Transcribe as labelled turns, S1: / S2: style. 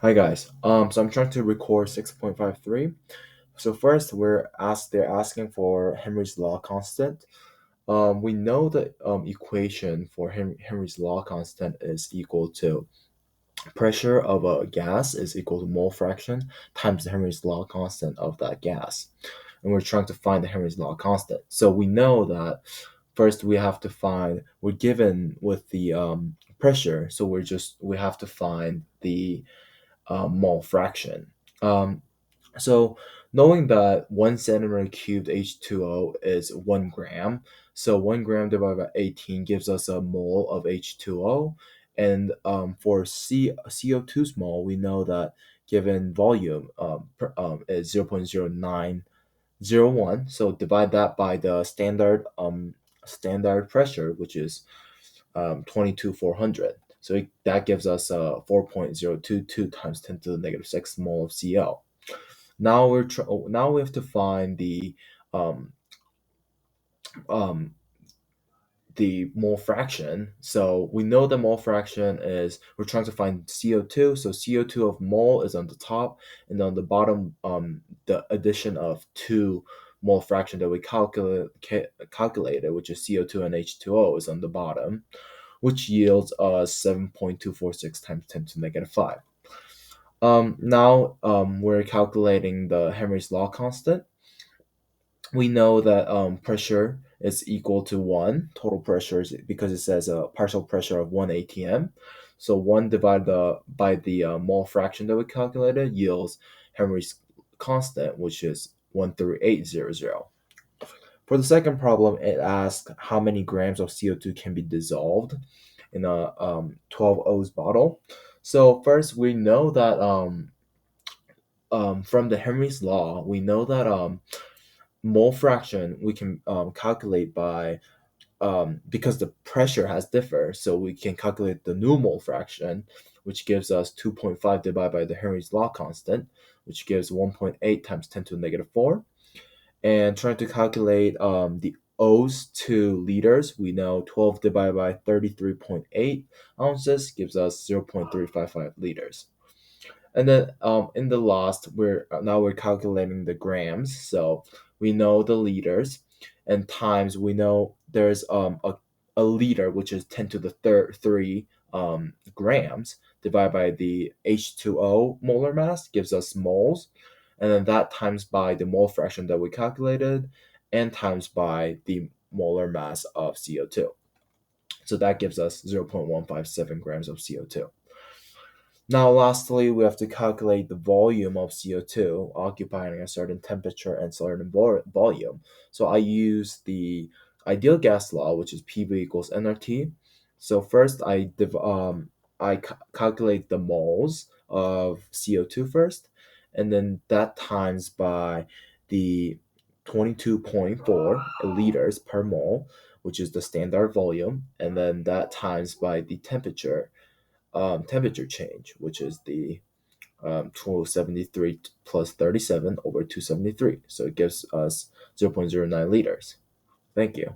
S1: Hi guys. So I'm trying to record 6.53. So first they're asking for Henry's law constant. We know the equation for Henry's law constant is equal to pressure of a gas is equal to mole fraction times the Henry's law constant of that gas. And we're trying to find the Henry's law constant. So we know that first we're given with the pressure, so we have to find the mole fraction. Um, so knowing that 1 centimeter cubed H2O is 1 gram, so 1 gram divided by 18 gives us a mole of H2O. And for CO2 mole, we know that given volume is 0.0901. So divide that by the standard pressure, which is 22,400. So that gives us 4.022 times 10 to the negative 6 mole of Cl. Now we have to find um, um, the mole fraction. So we know the mole fraction is we're trying to find CO2. So CO2 of mole is on the top, and on the bottom, the addition of two mole fraction that we calculated, which is CO2 and H2O, is on the bottom, which yields us 7.246 times 10 to the negative 5. Now we're calculating the Henry's law constant. We know that pressure is equal to 1. Total pressure is because it says a partial pressure of 1 atm. So 1 divided by the mole fraction that we calculated yields Henry's constant, which is 13800. For the second problem, it asks how many grams of CO2 can be dissolved in a 12 O's bottle. So first, we know that from the Henry's law, we know that mole fraction we can calculate by because the pressure has differed, so we can calculate the new mole fraction, which gives us 2.5 divided by the Henry's law constant, which gives 1.8 times 10 to the negative 4. And trying to calculate the O's to liters, we know 12 divided by 33.8 ounces gives us 0.355 liters. And then in the last, we're calculating the grams. So we know the liters, and times we know there's a liter, which is 10 to the third 3 grams, divided by the H2O molar mass gives us moles, and then that times by the mole fraction that we calculated, and times by the molar mass of CO2. So that gives us 0.157 grams of CO2. Now, lastly, we have to calculate the volume of CO2 occupying a certain temperature and certain volume. So I use the ideal gas law, which is PV equals nRT. So first, I calculate the moles of CO2 first, and then that times by the 22.4 liters per mole, which is the standard volume, and then that times by the temperature change, which is the 273 plus 37 over 273. So it gives us 0.09 liters. Thank you.